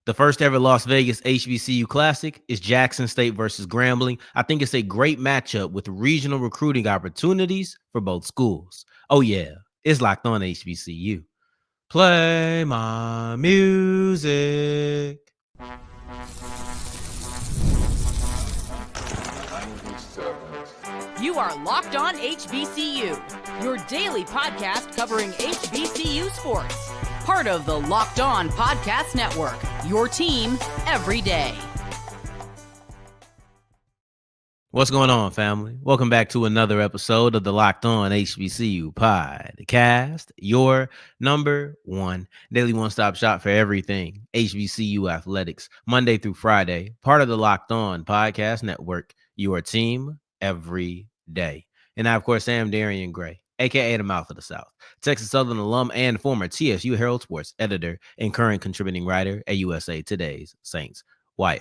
The first ever Las Vegas HBCU Classic is Jackson State versus Grambling. I think it's a great matchup with regional recruiting opportunities for both schools. Oh, yeah, it's Locked On HBCU. Play my music. You are Locked On HBCU, your daily podcast covering HBCU sports. Part of the Locked On Podcast Network, your team every day. What's going on, family? Welcome back to another episode of the Locked On HBCU Podcast, your number one daily one-stop shop for everything HBCU athletics, Monday through Friday, part of the Locked On Podcast Network, your team every day. And I, of course, am Darian Gray, a.k.a. the Mouth of the South, Texas Southern alum and former TSU Herald Sports editor and current contributing writer at USA Today's Saints Wire.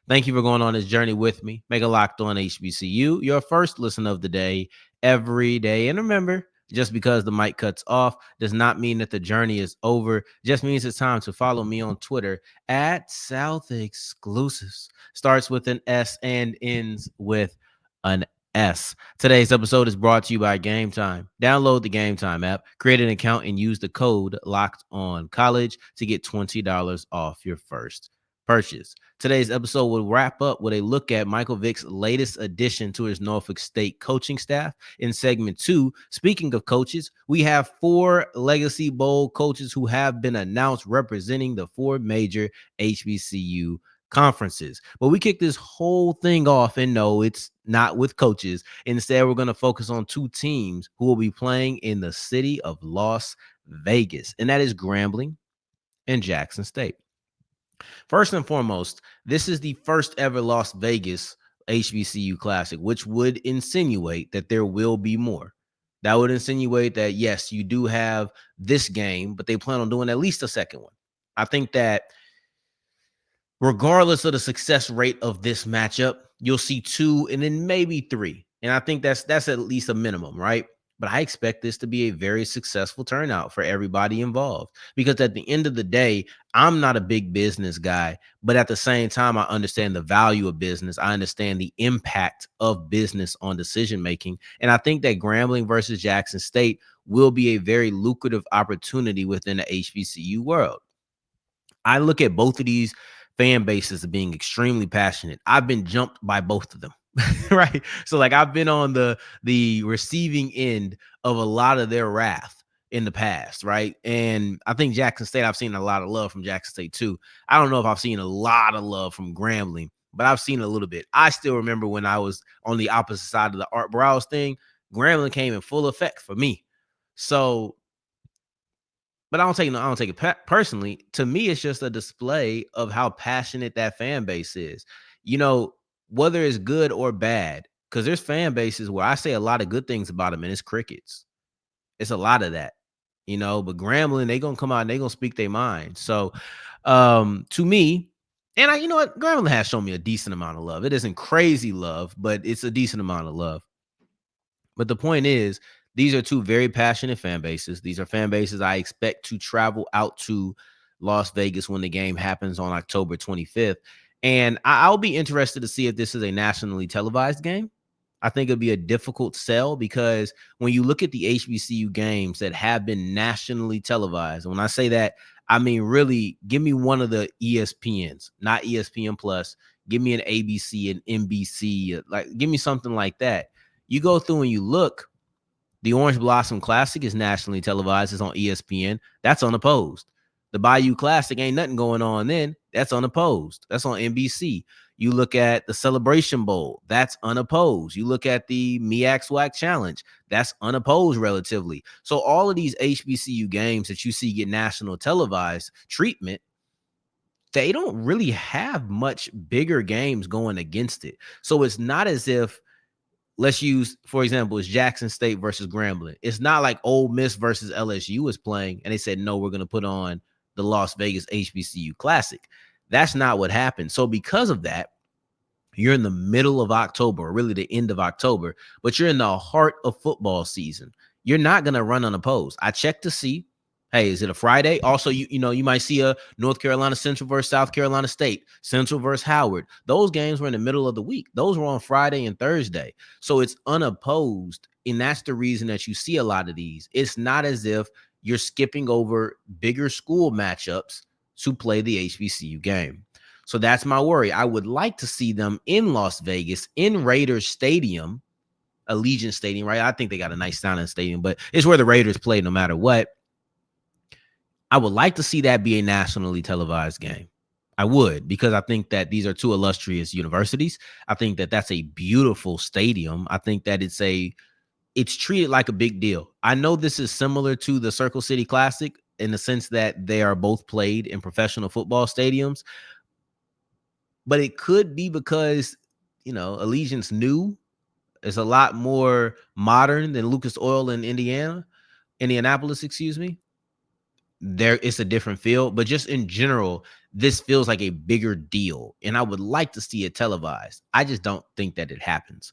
Thank you for going on this journey with me. Make a Locked On HBCU your first listen of the day every day. And remember, just because the mic cuts off does not mean that the journey is over. Just means it's time to follow me on Twitter at South Exclusives. Starts with an S and ends with an S. Today's episode is brought to you by Game Time. Download the Game Time app, create an account, and use the code Locked On College to get $20 off your first purchase. Today's episode will wrap up with a look at Michael Vick's latest addition to his Norfolk State coaching staff. In segment 2, speaking of coaches, we have 4 Legacy Bowl coaches who have been announced representing the 4 major HBCU conferences. But we kick this whole thing off, and no, it's not with coaches. Instead, we're going to focus on 2 teams who will be playing in the city of Las Vegas, and that is Grambling and Jackson State. First and foremost, this is the first ever Las Vegas HBCU Classic, which would insinuate that there will be more. That would insinuate that, yes, you do have this game, but they plan on doing at least a second one. I think that regardless of the success rate of this matchup, you'll see 2 and then maybe 3. And I think that's at least a minimum, right? But I expect this to be a very successful turnout for everybody involved, because at the end of the day, I'm not a big business guy, but at the same time, I understand the value of business. I understand the impact of business on decision making. And I think that Grambling versus Jackson State will be a very lucrative opportunity within the HBCU world. I look at both of these fan bases as being extremely passionate. I've been jumped by both of them. Right. So like I've been on the receiving end of a lot of their wrath in the past. Right. And I think Jackson State, I've seen a lot of love from Jackson State too. I don't know if I've seen a lot of love from Grambling, but I've seen a little bit. I still remember when I was on the opposite side of the Art Browse thing, Grambling came in full effect for me. So, but I don't take it personally. To me, it's just a display of how passionate that fan base is. You know, whether it's good or bad, because there's fan bases where I say a lot of good things about them, and it's crickets. It's a lot of that, you know. But Grambling, they gonna come out and they gonna speak their mind. So, to me, and you know what, Grambling has shown me a decent amount of love. It isn't crazy love, but it's a decent amount of love. But the point is, these are 2 very passionate fan bases. These are fan bases I expect to travel out to Las Vegas when the game happens on October 25th. And I'll be interested to see if this is a nationally televised game. I think it'll be a difficult sell, because when you look at the HBCU games that have been nationally televised, when I say that, I mean, really, give me one of the ESPNs, not ESPN Plus. Give me an ABC, an NBC, like give me something like that. You go through and you look, the Orange Blossom Classic is nationally televised. It's on ESPN. That's unopposed. The Bayou Classic, ain't nothing going on then. That's unopposed. That's on NBC. You look at the Celebration Bowl. That's unopposed. You look at the MEAC SWAC Challenge. That's unopposed relatively. So all of these HBCU games that you see get national televised treatment, they don't really have much bigger games going against it. So it's not as if, let's use, for example, it's Jackson State versus Grambling. It's not like Ole Miss versus LSU is playing, and they said, no, we're going to put on the Las Vegas HBCU Classic. That's not what happened. So because of that, you're in the middle of October, or really the end of October, but you're in the heart of football season. You're not going to run unopposed. I checked to see Hey, is it a Friday? Also, you might see a North Carolina Central versus South Carolina State, Central versus Howard. Those games were in the middle of the week. Those were on Friday and Thursday. So it's unopposed. And that's the reason that you see a lot of these. It's not as if you're skipping over bigger school matchups to play the HBCU game. So that's my worry. I would like to see them in Las Vegas, in Raiders Stadium, Allegiant Stadium, right? I think they got a nice sounding stadium, but it's where the Raiders play no matter what. I would like to see that be a nationally televised game. I would, because I think that these are two illustrious universities. I think that that's a beautiful stadium. I think that it's treated like a big deal. I know this is similar to the Circle City Classic in the sense that they are both played in professional football stadiums, but it could be because, Allegiant's new. It's a lot more modern than Lucas Oil in Indianapolis, excuse me. There it's a different feel, but just in general, this feels like a bigger deal, and I would like to see it televised. I just don't think that it happens.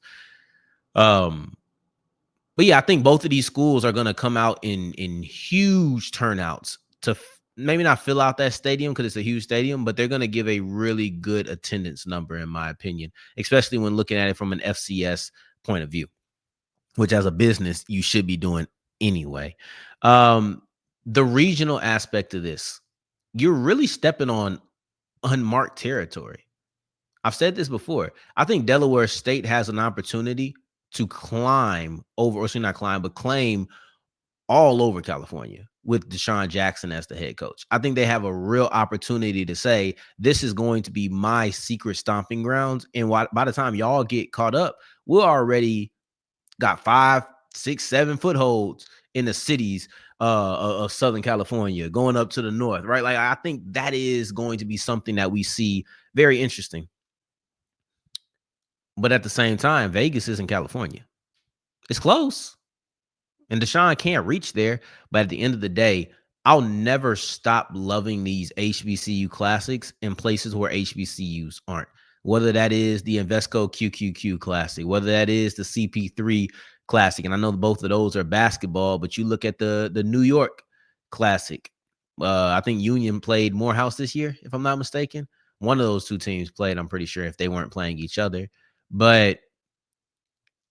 But yeah, I think both of these schools are going to come out in huge turnouts to maybe not fill out that stadium because it's a huge stadium, but they're going to give a really good attendance number, in my opinion, especially when looking at it from an FCS point of view, which as a business you should be doing anyway. The regional aspect of this, you're really stepping on unmarked territory. I've said this before. I think Delaware State has an opportunity to climb over, or not climb, but claim all over California with Deshaun Jackson as the head coach. I think they have a real opportunity to say, this is going to be my secret stomping grounds. And by the time y'all get caught up, we're already got 5, 6, 7 footholds in the cities of Southern California, going up to the north, right? Like, I think that is going to be something that we see very interesting. But at the same time, Vegas isn't California. It's close. And Deshaun can't reach there. But at the end of the day, I'll never stop loving these HBCU classics in places where HBCUs aren't. Whether that is the Invesco QQQ Classic, whether that is the CP3 Classic. And I know both of those are basketball, but you look at the New York Classic. I think Union played Morehouse this year, if I'm not mistaken. One of those two teams played, I'm pretty sure, if they weren't playing each other. But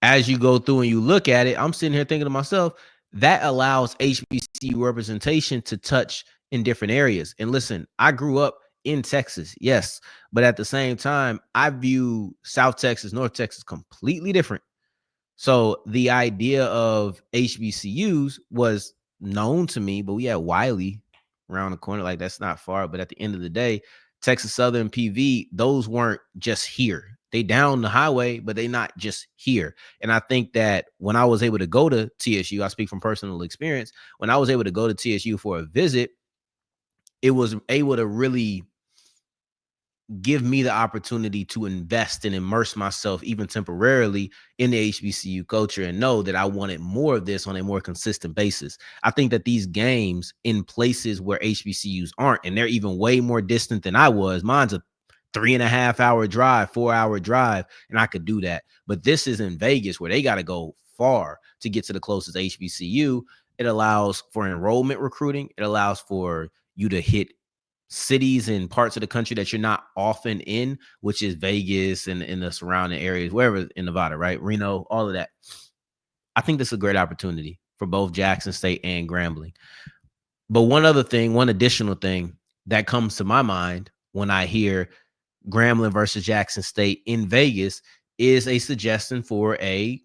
as you go through and you look at it, I'm sitting here thinking to myself, that allows HBCU representation to touch in different areas. And listen, I grew up in Texas, yes, but at the same time, I view South Texas, North Texas completely different. So the idea of HBCUs was known to me, but we had Wiley around the corner. Like, that's not far. But at the end of the day, Texas Southern, PV, those weren't just here. They down the highway, but they not just here. And I think that when I was able to go to TSU, I speak from personal experience, when I was able to go to TSU for a visit, it was able to really give me the opportunity to invest and immerse myself even temporarily in the HBCU culture and know that I wanted more of this on a more consistent basis. I think that these games in places where HBCUs aren't, and they're even way more distant than I was, mine's a 3.5 hour drive, 4 hour drive, and I could do that. But this is in Vegas where they got to go far to get to the closest HBCU. It allows for enrollment recruiting. It allows for you to hit cities and parts of the country that you're not often in, which is Vegas and in the surrounding areas, wherever in Nevada, right? Reno, all of that. I think this is a great opportunity for both Jackson State and Grambling. But one additional thing that comes to my mind when I hear Grambling versus Jackson State in Vegas is a suggestion for a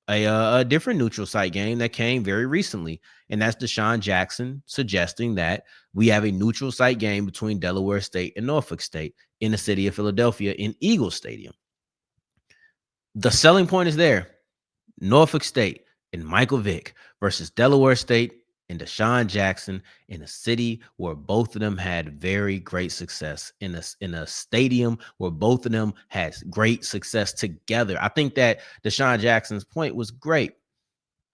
different neutral site game that came very recently. And that's Deshaun Jackson suggesting that we have a neutral site game between Delaware State and Norfolk State in the city of Philadelphia in Eagle Stadium. The selling point is there. Norfolk State and Michael Vick versus Delaware State and Deshaun Jackson in a city where both of them had very great success, in a stadium where both of them had great success together. I think that Deshaun Jackson's point was great.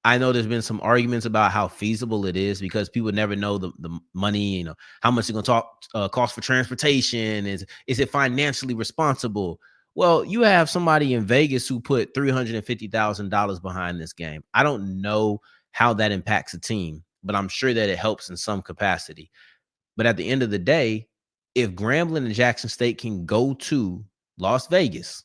I know there's been some arguments about how feasible it is because people never know the money, how much it's going to cost for transportation. Is it financially responsible? Well, you have somebody in Vegas who put $350,000 behind this game. I don't know how that impacts a team. but I'm sure that it helps in some capacity. But at the end of the day, if Grambling and Jackson State can go to Las Vegas,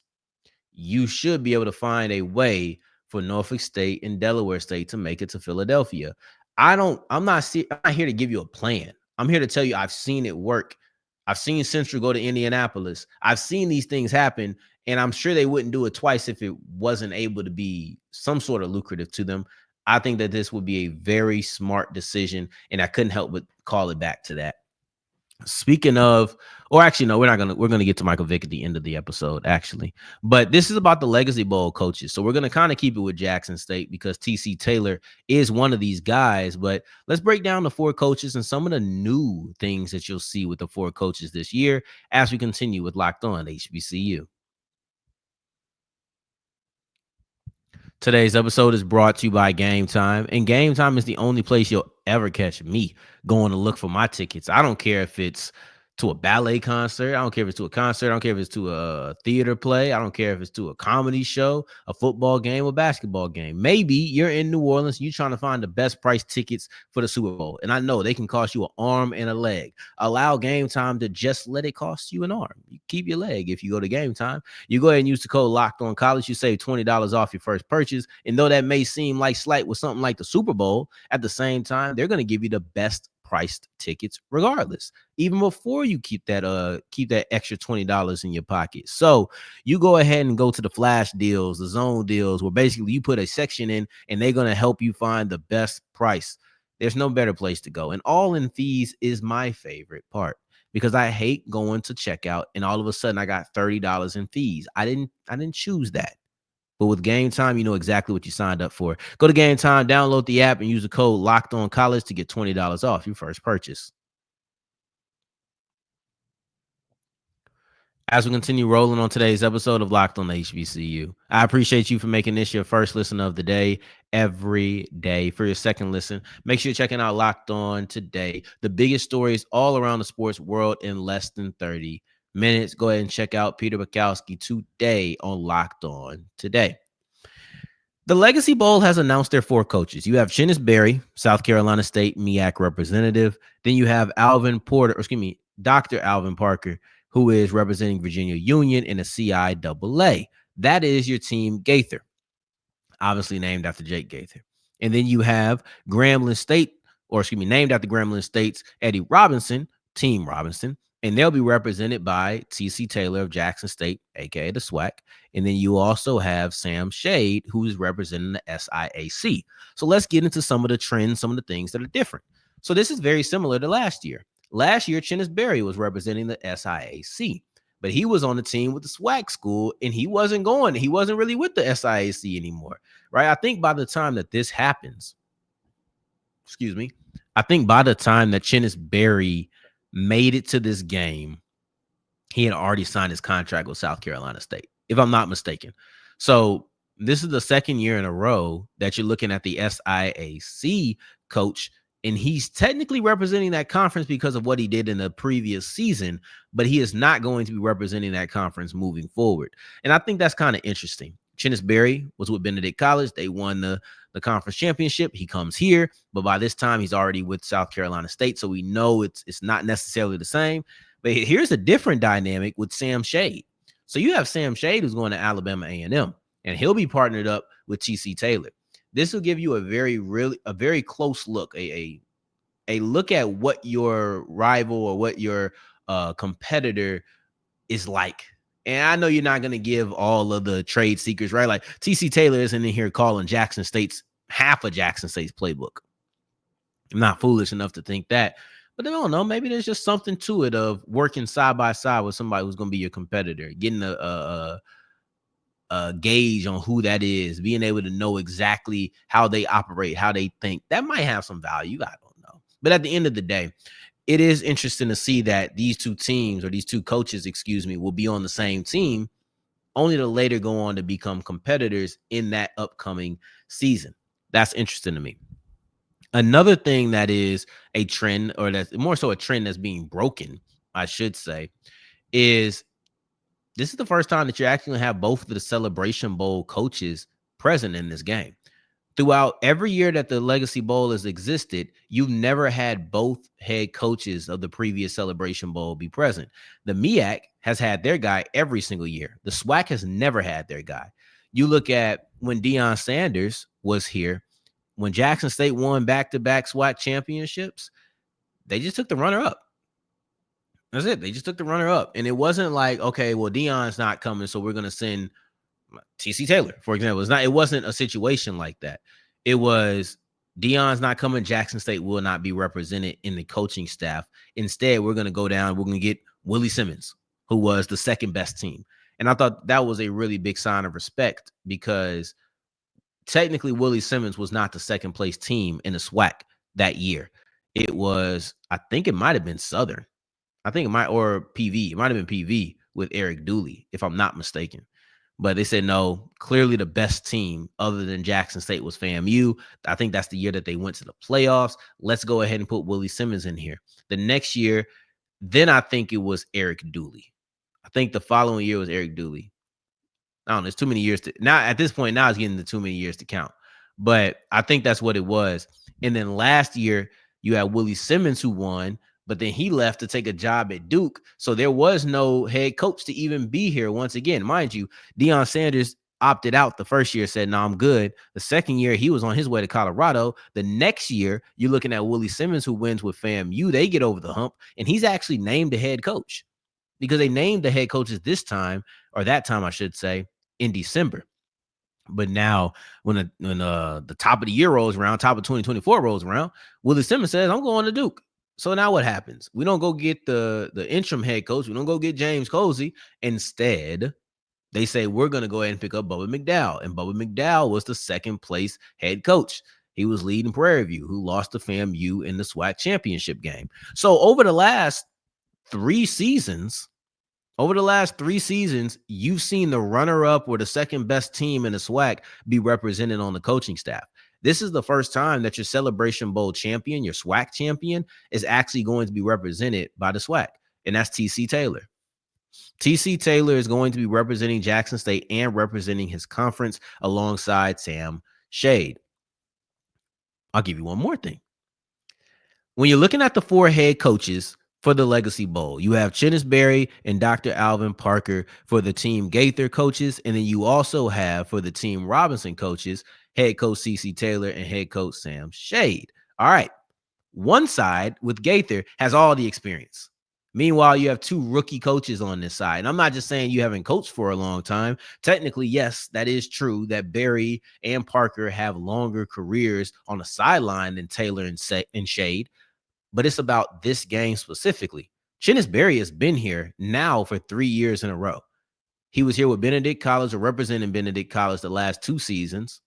you should be able to find a way for Norfolk State and Delaware State to make it to Philadelphia. I'm not here to give you a plan. I'm here to tell you I've seen it work. I've seen Central go to Indianapolis. I've seen these things happen, and I'm sure they wouldn't do it twice if it wasn't able to be some sort of lucrative to them. I think that this would be a very smart decision, and I couldn't help but call it back to that. Speaking of, or actually, no, we're gonna get to Michael Vick at the end of the episode, actually. But this is about the Legacy Bowl coaches. So we're gonna kind of keep it with Jackson State because TC Taylor is one of these guys. But let's break down the 4 coaches and some of the new things that you'll see with the 4 coaches this year as we continue with Locked On HBCU. Today's episode is brought to you by Game Time, and Game Time is the only place you'll ever catch me going to look for my tickets. I don't care if it's to a ballet concert. I don't care if it's to a concert. I don't care if it's to a theater play. I don't care if it's to a comedy show, a football game, a basketball game. Maybe you're in New Orleans and you're trying to find the best price tickets for the Super Bowl. And I know they can cost you an arm and a leg. Allow Game Time to just let it cost you an arm. You keep your leg if you go to Game Time. You go ahead and use the code Locked On College. You save $20 off your first purchase. And though that may seem like slight with something like the Super Bowl, at the same time, they're going to give you the best priced tickets regardless, even before you keep that extra $20 in your pocket. So you go ahead and go to the flash deals, the zone deals, where basically you put a section in and they're going to help you find the best price. There's no better place to go. And all in fees is my favorite part because I hate going to checkout and all of a sudden I got $30 in fees. I didn't choose that. But with Game Time, you know exactly what you signed up for. Go to Game Time, download the app, and use the code Locked On College to get $20 off your first purchase. As we continue rolling on today's episode of Locked On HBCU, I appreciate you for making this your first listen of the day every day. For your second listen, make sure you're checking out Locked On Today, the biggest stories all around the sports world in less than 30 minutes. Go ahead and check out Peter Bukowski today on Locked On Today. The Legacy Bowl has announced their 4 coaches. You have Chennis Barry, South Carolina State MEAC representative. Then you have Dr. Alvin Parker, who is representing Virginia Union in a CIAA. That is your team Gaither, obviously named after Jake Gaither. And then you have named after Grambling State's Eddie Robinson, Team Robinson, and they'll be represented by TC Taylor of Jackson State, aka the SWAC. And then you also have Sam Shade, who's representing the SIAC. So let's get into some of the trends, some of the things that are different. So this is very similar to last year. Last year, Chennis Barry was representing the SIAC, but he was on the team with the SWAC school, and he wasn't really with the SIAC anymore, right? I think by the time that this happens, I think by the time that Chennis Barry made it to this game, he had already signed his contract with South Carolina State, if I'm not mistaken. So this is the second year in a row that you're looking at the SIAC coach, and he's technically representing that conference because of what he did in the previous season, but he is not going to be representing that conference moving forward. And I think that's kind of interesting. Chennis Barry was with Benedict College. They won the conference championship. He comes here, but by this time he's already with South Carolina State, so we know it's not necessarily the same. But here's a different dynamic with Sam Shade. So you have Sam Shade who's going to Alabama A&M, and he'll be partnered up with TC Taylor. This will give you a very close look, a look at what your rival or what your competitor is like. And I know you're not going to give all of the trade secrets, right? Like TC Taylor isn't in here calling half of Jackson State's playbook. I'm not foolish enough to think that, but I don't know. Maybe there's just something to it of working side by side with somebody who's going to be your competitor, getting a gauge on who that is, being able to know exactly how they operate, how they think. That might have some value. I don't know. But at the end of the day, it is interesting to see that these 2 teams, or these 2 coaches, will be on the same team, only to later go on to become competitors in that upcoming season. That's interesting to me. Another thing that is a trend, or that's more so a trend that's being broken, I should say, is this is the first time that you're actually going to have both of the Celebration Bowl coaches present in this game. throughout every year that the Legacy Bowl has existed, you've never had both head coaches of the previous Celebration Bowl be present. The MEAC has had their guy every single year. The SWAC has never had their guy. You look at when Deion Sanders was here, when Jackson State won back-to-back SWAC championships, they just took the runner-up. That's it. They just took the runner-up. And it wasn't like, okay, well, Deion's not coming, so we're going to send TC Taylor, for example. It wasn't a situation like that. It was Deion's not coming. Jackson State will not be represented in the coaching staff. Instead, we're going to go down. We're going to get Willie Simmons, who was the second best team. And I thought that was a really big sign of respect because technically Willie Simmons was not the second place team in the SWAC that year. It was, I think it might have been Southern. I think it might, or PV. It might have been PV with Eric Dooley, if I'm not mistaken. But they said, no, clearly the best team other than Jackson State was FAMU. I think that's the year that they went to the playoffs. Let's go ahead and put Willie Simmons in here. The next year, then I think it was Eric Dooley. I think the following year was Eric Dooley. I don't know. It's too many years to now. At this point, now it's getting to too many years to count. But I think that's what it was. And then last year, you had Willie Simmons who won, but then he left to take a job at Duke. So there was no head coach to even be here once again. Mind you, Deion Sanders opted out the first year, said, no, I'm good. The second year, he was on his way to Colorado. The next year, you're looking at Willie Simmons, who wins with FAMU. They get over the hump, and he's actually named the head coach because they named the head coaches this time, or that time, I should say, in December. But now when the top of the year rolls around, top of 2024 rolls around, Willie Simmons says, I'm going to Duke. So now what happens? We don't go get the interim head coach. We don't go get James Colsey. Instead, they say we're going to go ahead and pick up Bubba McDowell. And Bubba McDowell was the second place head coach. He was leading Prairie View, who lost to FAMU in the SWAC championship game. So over the last three seasons, you've seen the runner-up or the second best team in the SWAC be represented on the coaching staff. This is the first time that your Celebration Bowl champion, your SWAC champion, is actually going to be represented by the SWAC, and that's TC Taylor. TC Taylor is going to be representing Jackson State and representing his conference alongside Sam Shade. I'll give you one more thing. When you're looking at the four head coaches for the Legacy Bowl, you have Chennis Barry and Dr. Alvin Parker for the Team Gaither coaches, and then you also have for the Team Robinson coaches, head coach CC Taylor and head coach Sam Shade. All right. One side with Gaither has all the experience. Meanwhile, you have two rookie coaches on this side. And I'm not just saying you haven't coached for a long time. Technically, yes, that is true that Barry and Parker have longer careers on the sideline than Taylor and Shade. But it's about this game specifically. Chennis Barry has been here now for 3 years in a row. He was here with Benedict College or representing Benedict College the last 2 seasons.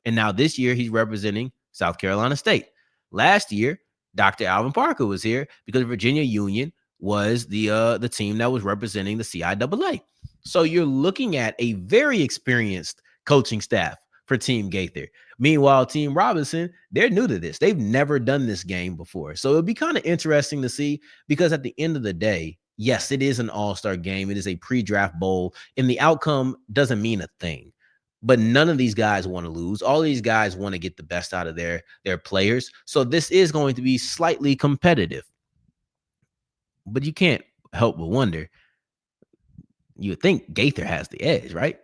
And now this year, he's representing South Carolina State. Last year, Dr. Alvin Parker was here because Virginia Union was the team that was representing the CIAA. So you're looking at a very experienced coaching staff for Team Gaither. Meanwhile, Team Robinson, they're new to this. They've never done this game before. So it'll be kind of interesting to see because at the end of the day, yes, it is an all-star game. It is a pre-draft bowl, and the outcome doesn't mean a thing. But none of these guys want to lose. All these guys want to get the best out of their players. So this is going to be slightly competitive. But you can't help but wonder, you would think Gaither has the edge, right?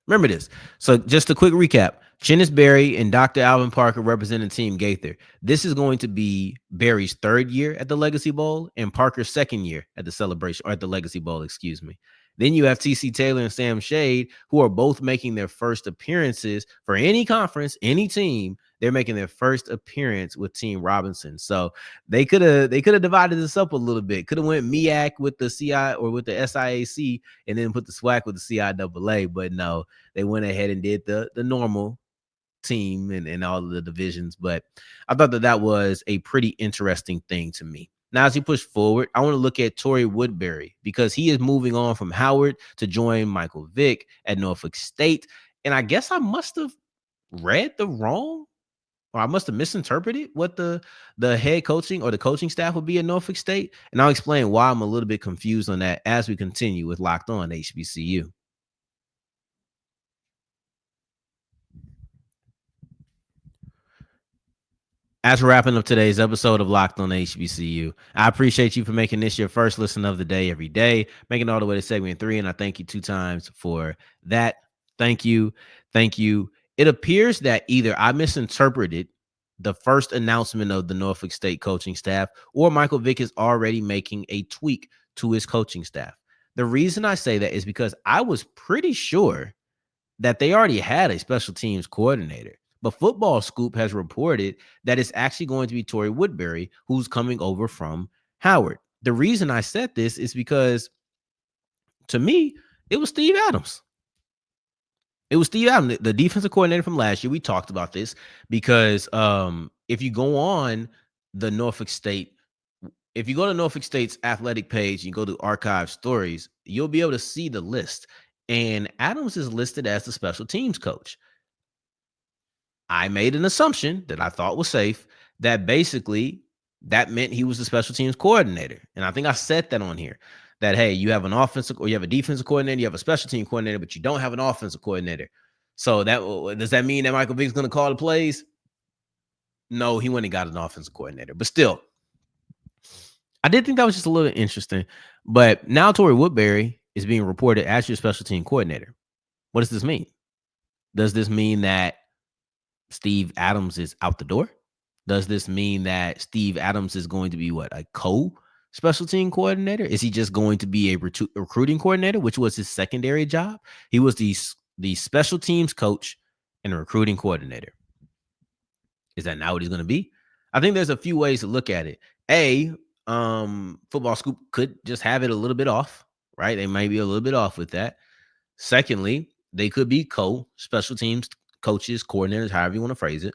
Remember this. So just a quick recap. Chennis Barry and Dr. Alvin Parker representing Team Gaither. This is going to be Barry's 3rd year at the Legacy Bowl and Parker's 2nd year at the celebration, or at the Legacy Bowl, excuse me. Then you have TC Taylor and Sam Shade, who are both making their first appearances for any conference, any team. They're making their first appearance with Team Robinson. So they could have divided this up a little bit. Could have went MEAC with the CI or with the SIAC and then put the SWAC with the CIAA. But no, they went ahead and did the normal team and all of the divisions. But I thought that was a pretty interesting thing to me. Now, as you push forward, I want to look at Tori Woodbury because he is moving on from Howard to join Michael Vick at Norfolk State. And I guess I must have read the wrong, or I must have misinterpreted what the head coaching or the coaching staff would be at Norfolk State. And I'll explain why I'm a little bit confused on that as we continue with Locked On HBCU. As we're wrapping up today's episode of Locked on HBCU, I appreciate you for making this your first listen of the day every day, making it all the way to segment 3, and I thank you 2 times for that. Thank you. Thank you. It appears that either I misinterpreted the first announcement of the Norfolk State coaching staff, or Michael Vick is already making a tweak to his coaching staff. The reason I say that is because I was pretty sure that they already had a special teams coordinator. But Football Scoop has reported that it's actually going to be Tori Woodbury, who's coming over from Howard. The reason I said this is because, to me, it was Steve Adams. It was Steve Adams, the defensive coordinator from last year. We talked about this because if you go on the Norfolk State, if you go to Norfolk State's athletic page, you go to archive stories, you'll be able to see the list. And Adams is listed as the special teams coach. I made an assumption that I thought was safe, that basically that meant he was the special teams coordinator. And I think I said that on here, that, hey, you have an offensive or you have a defensive coordinator, you have a special team coordinator, but you don't have an offensive coordinator. So that does that mean that Michael Vick's going to call the plays? No, he went and got an offensive coordinator. But still, I did think that was just a little interesting. But now Tori Woodbury is being reported as your special team coordinator. What does this mean? Does this mean that Steve Adams is out the door? Does this mean that Steve Adams is going to be a co-special team coordinator? Is he just going to be a recruiting coordinator, which was his secondary job? He was the special teams coach and a recruiting coordinator. Is that not what he's going to be? I think there's a few ways to look at it. Football Scoop could just have it a little bit off, right? They might be a little bit off with that. Secondly, they could be co-special teams coaches, coordinators, however you want to phrase it.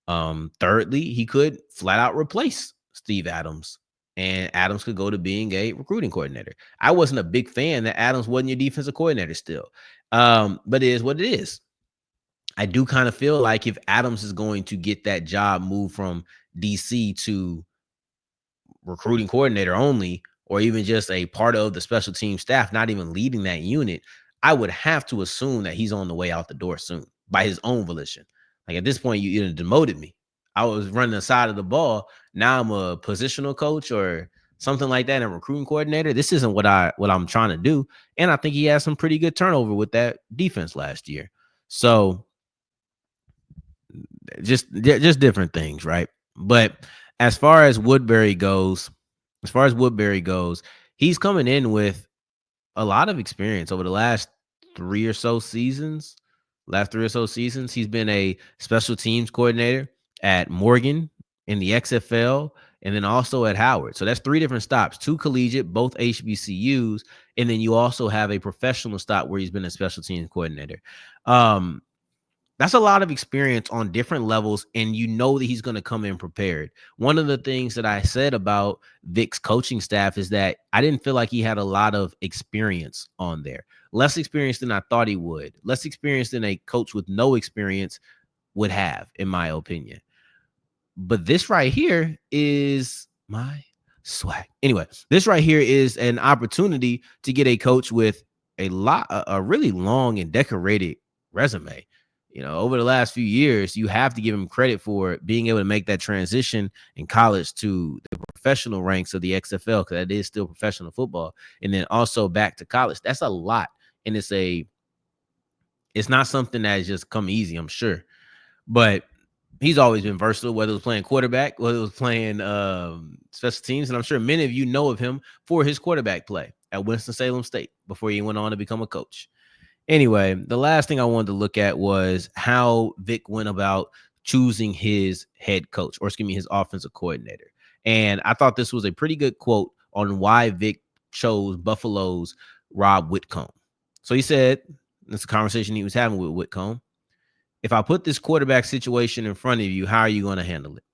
Thirdly, he could flat out replace Steve Adams, and Adams could go to being a recruiting coordinator. I wasn't a big fan that Adams wasn't your defensive coordinator still, but it is what it is. I do kind of feel like if Adams is going to get that job moved from DC to recruiting coordinator only, or even just a part of the special team staff, not even leading that unit, I would have to assume that he's on the way out the door soon by his own volition. Like at this point, you either demoted me. I was running the side of the ball. Now I'm a positional coach or something like that, and a recruiting coordinator. This isn't what I'm trying to do. And I think he had some pretty good turnover with that defense last year. So just different things, right? But as far as Woodbury goes, he's coming in with a lot of experience over the last 3 or so seasons. He's been a special teams coordinator at Morgan in the XFL and then also at Howard. So that's 3 different stops, 2 collegiate, both HBCUs. And then you also have a professional stop where he's been a special teams coordinator. That's a lot of experience on different levels, and you know that he's going to come in prepared. One of the things that I said about Vick's coaching staff is that I didn't feel like he had a lot of experience on there. Less experience than I thought he would. Less experience than a coach with no experience would have, in my opinion. But this right here is my swag. Anyway, this right here is an opportunity to get a coach with a really long and decorated resume. You know, over the last few years, you have to give him credit for being able to make that transition in college to the professional ranks of the XFL, because that is still professional football, and then also back to college. That's a lot, and it's not something that has just come easy, I'm sure. But he's always been versatile, whether it was playing quarterback, whether it was playing special teams, and I'm sure many of you know of him for his quarterback play at Winston-Salem State before he went on to become a coach. Anyway, the last thing I wanted to look at was how Vick went about choosing his head coach, or his offensive coordinator. And I thought this was a pretty good quote on why Vick chose Buffalo's Rob Whitcomb. So he said, it's a conversation he was having with Whitcomb: if I put this quarterback situation in front of you, how are you going to handle it?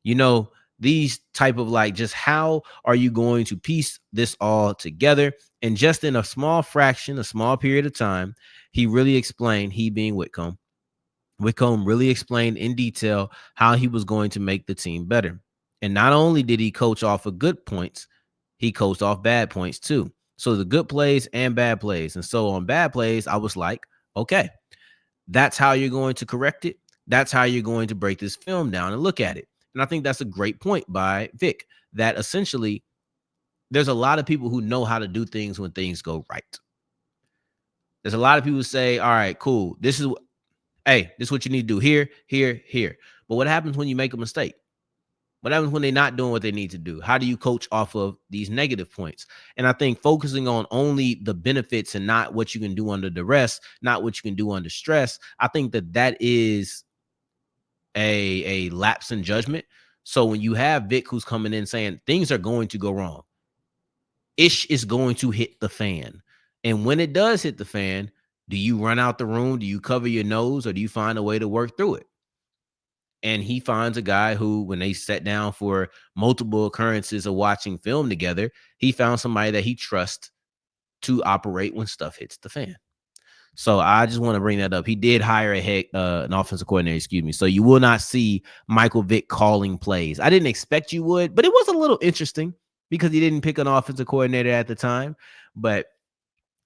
You know, these type of just how are you going to piece this all together? And just in a small period of time, he really explained, he being Whitcomb really explained in detail how he was going to make the team better. And not only did he coach off of good points, he coached off bad points too. So the good plays and bad plays. And so on bad plays, I was like, okay, that's how you're going to correct it. That's how you're going to break this film down and look at it. And I think that's a great point by Vic, that essentially there's a lot of people who know how to do things when things go right. There's a lot of people who say, all right, cool. This is what you need to do here, here, here. But what happens when you make a mistake? What happens when they're not doing what they need to do? How do you coach off of these negative points? And I think focusing on only the benefits and not what you can do under duress, not what you can do under stress, I think that is a lapse in judgment. So when you have Vic who's coming in saying things are going to go wrong, ish is going to hit the fan. And when it does hit the fan, do you run out the room? Do you cover your nose, or do you find a way to work through it? And he finds a guy who, when they sat down for multiple occurrences of watching film together, he found somebody that he trusts to operate when stuff hits the fan. So I just want to bring that up. He did hire an offensive coordinator, excuse me. So you will not see Michael Vick calling plays. I didn't expect you would, but it was a little interesting because he didn't pick an offensive coordinator at the time. But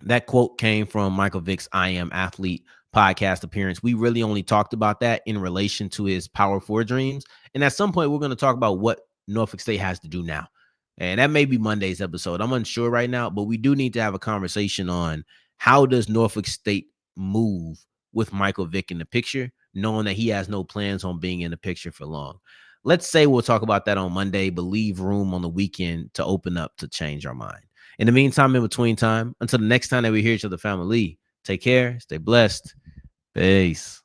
that quote came from Michael Vick's I Am Athlete podcast appearance. We really only talked about that in relation to his Power 4 dreams. And at some point, we're going to talk about what Norfolk State has to do now. And that may be Monday's episode. I'm unsure right now, but we do need to have a conversation on how does Norfolk State move with Michael Vick in the picture, knowing that he has no plans on being in the picture for long. Let's say we'll talk about that on Monday, but leave room on the weekend to open up to change our mind. In the meantime, in between time, until the next time that we hear each other, family, take care, stay blessed. Peace.